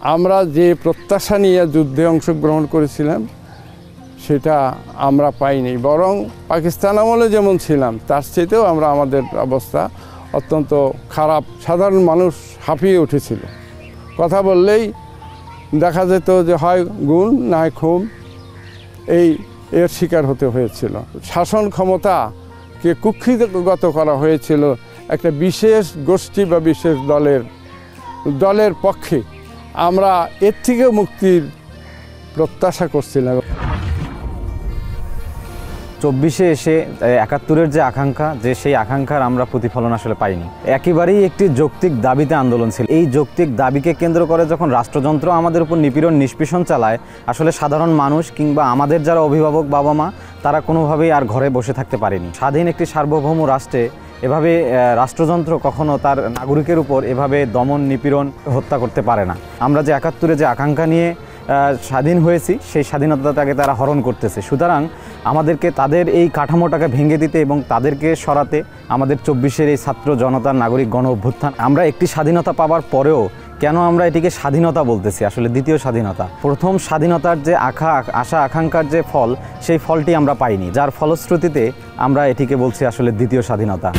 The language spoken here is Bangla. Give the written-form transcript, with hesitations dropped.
আমরা যে প্রত্যাশা নিয়ে যুদ্ধে অংশগ্রহণ করেছিলাম সেটা আমরা পাইনি, বরং পাকিস্তান আমলে যেমন ছিলাম তার চেয়েতেও আমাদের অবস্থা অত্যন্ত খারাপ। সাধারণ মানুষ হাঁপিয়ে উঠেছিল, কথা বললেই দেখা যেত যে হয় গুণ না হয় খুন, এর শিকার হতে হয়েছিল। শাসন ক্ষমতাকে কুক্ষিগত করা হয়েছিল একটা বিশেষ গোষ্ঠী বা বিশেষ দলের পক্ষে। আমরা এর থেকে মুক্তির প্রত্যাশা করছিলাম। ২৪-এ এসে ৭১-এর যে আকাঙ্ক্ষা, সেই আকাঙ্ক্ষার আমরা প্রতিফলন আসলে পাইনি। একেবারেই একটি যৌক্তিক দাবিতে আন্দোলন ছিল। এই যৌক্তিক দাবিকে কেন্দ্র করে যখন রাষ্ট্রযন্ত্র আমাদের উপর নিপীড়ন নিষ্পেষণ চালায়, আসলে সাধারণ মানুষ কিংবা আমাদের যারা অভিভাবক বাবা মা তারা কোনোভাবেই আর ঘরে বসে থাকতে পারেনি। স্বাধীন একটি সার্বভৌম রাষ্ট্রে এভাবে রাষ্ট্রযন্ত্র কখনো তার নাগরিকের উপর এভাবে দমন নিপীড়ন হত্যা করতে পারে না। আমরা যে ৭১-এ যে আকাঙ্ক্ষা নিয়ে স্বাধীন হয়েছি সেই স্বাধীনতাটাকে তারা হরণ করতেছে। সুতরাং আমাদেরকে তাদের এই কাঠামোটাকে ভেঙে দিতে এবং তাদেরকে সরাতে আমাদের ২৪-এর এই ছাত্র জনতার নাগরিক গণ অভ্যুত্থান। আমরা একটি স্বাধীনতা পাওয়ার পরেও কেন আমরা এটিকে স্বাধীনতা বলতেছি? আসলে দ্বিতীয় স্বাধীনতা। প্রথম স্বাধীনতার যে আশা আকাঙ্ক্ষার যে ফল, সেই ফলটি আমরা পাইনি, যার ফলশ্রুতিতে আমরা এটিকে বলছি আসলে দ্বিতীয় স্বাধীনতা।